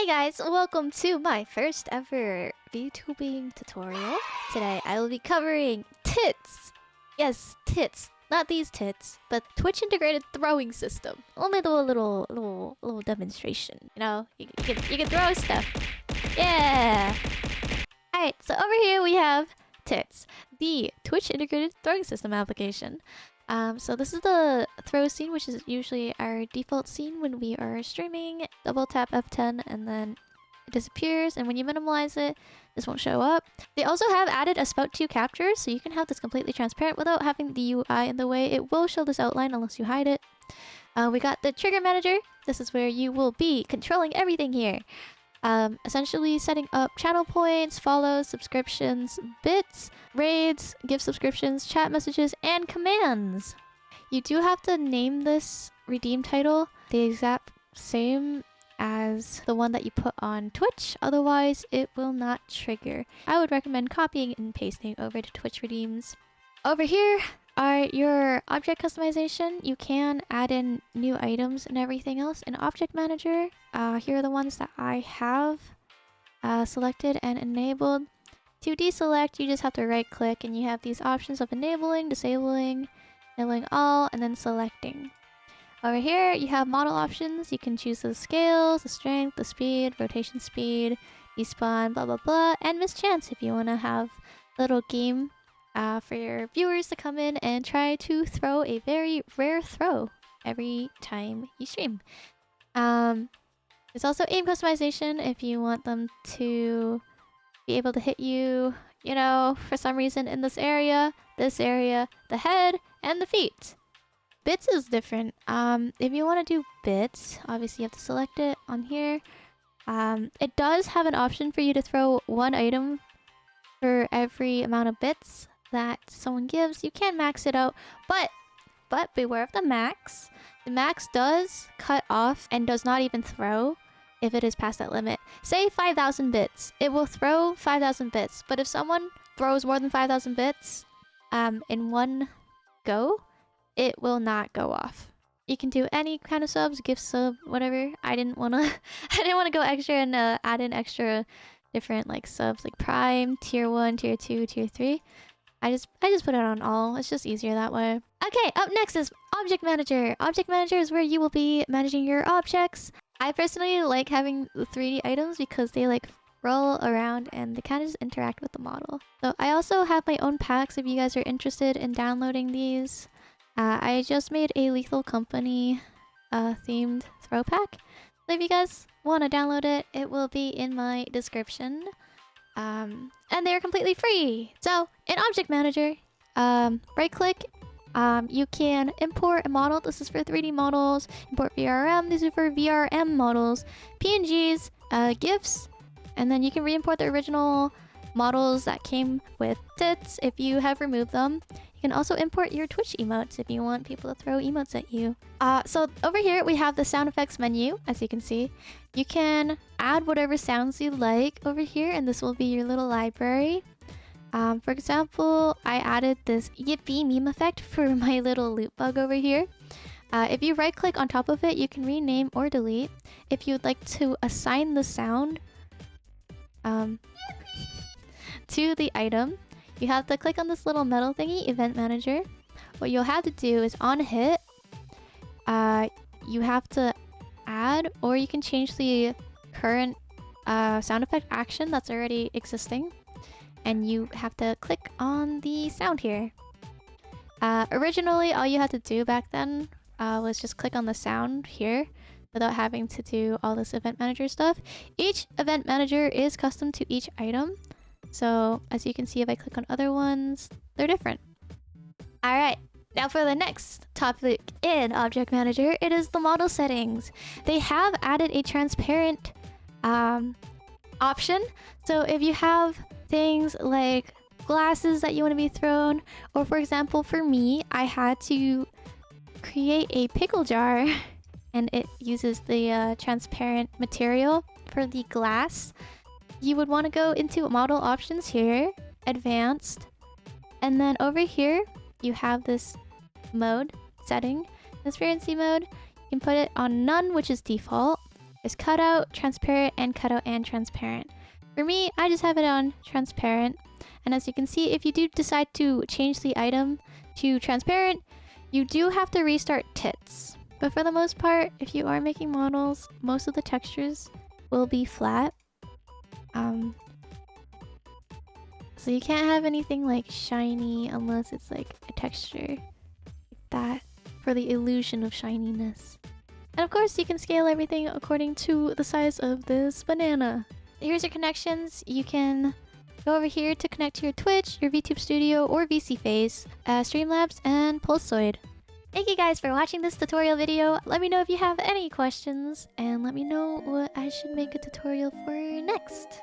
Hey guys, welcome to my first ever VTubing tutorial. Today I will be covering tits. Yes, tits. Not these tits, but Twitch integrated throwing system. Let me do a little demonstration. You know, you can throw stuff. Yeah. Alright, so over here we have tits, the Twitch integrated throwing system application. So this is the throw scene, which is usually our default scene when we are streaming. Double tap F10 and then it disappears, and when you minimize it, this won't show up. They also have added a spout to capture, so you can have this completely transparent without having the UI in the way. It will show this outline unless you hide it. We got the trigger manager. This is where you will be controlling everything here. Essentially setting up channel points, follows, subscriptions, bits, raids, gift subscriptions, chat messages, and commands. You do have to name this redeem title the exact same as the one that you put on Twitch, otherwise it will not trigger. I would recommend copying and pasting over to Twitch redeems. Over here are your object customization. You can add in new items and everything else in Object Manager. Here are the ones that I have selected and enabled. To deselect, you just have to right click and you have these options of enabling, disabling, enabling all, and then selecting. Over here you have model options. You can choose the scales, the strength, the speed, rotation speed, despawn, blah blah blah, and mischance if you want to have a little game for your viewers to come in and try to throw a very rare throw every time you stream. There's also aim customization if you want them to be able to hit you, you know, for some reason in this area, the head, and the feet. Bits is different. If you want to do bits, obviously you have to select it on here. It does have an option for you to throw one item for every amount of bits that someone gives. You can max it out, but beware of the max. The max does cut off and does not even throw if it is past that limit. Say 5,000 bits. It will throw 5,000 bits, but if someone throws more than 5,000 bits in one go, it will not go off. You can do any kind of subs, gift sub, whatever. I didn't wanna go extra and add in extra different like subs like Prime, Tier 1, Tier 2, Tier 3. I just put it on all. It's just easier that way. Okay, up next is Object Manager. Object Manager is where you will be managing your objects. I personally like having the 3D items because they like roll around and they kind of just interact with the model. So I also have my own packs if you guys are interested in downloading these. I just made a Lethal Company themed throw pack. So if you guys want to download it, it will be in my description. And they're completely free. So in Object Manager, right click, you can import a model. This is for 3D models. Import VRM. These are for VRM models. PNGs, GIFs, and then you can re-import the original models that came with tits if you have removed them. You can also import your Twitch emotes if you want people to throw emotes at you. So over here we have the sound effects menu, as you can see. You can add whatever sounds you like over here, and this will be your little library. For example, I added this yippee meme effect for my little loot bug over here. If you right click on top of it, you can rename or delete. If you'd like to assign the sound to the item, you have to click on this little metal thingy, Event Manager. What you'll have to do is on hit, you have to add, or you can change the current sound effect action that's already existing. And you have to click on the sound here. Originally, all you had to do back then was just click on the sound here without having to do all this event manager stuff. Each event manager is custom to each item. So as you can see, if I click on other ones, they're different. Alright, now for the next topic in Object Manager, it is the model settings. They have added a transparent option. So if you have things like glasses that you want to be thrown, or for example for me, I had to create a pickle jar and it uses the transparent material for the glass. You would want to go into model options here, advanced, and then over here you have this mode setting, transparency mode. You can put it on none, which is default, There's cutout, transparent, and cutout and transparent. For me, I just have it on transparent. And as you can see, if you do decide to change the item to transparent, you do have to restart tits. But for the most part, if you are making models, most of the textures will be flat. So you can't have anything like shiny unless it's like a texture like that for the illusion of shininess. And of course, you can scale everything according to the size of this banana. Here's your connections. You can go over here to connect to your Twitch, your VTube Studio, or VC Phase, Streamlabs, and Pulsoid. Thank you guys for watching this tutorial video. Let me know if you have any questions, and let me know what I should make a tutorial for next.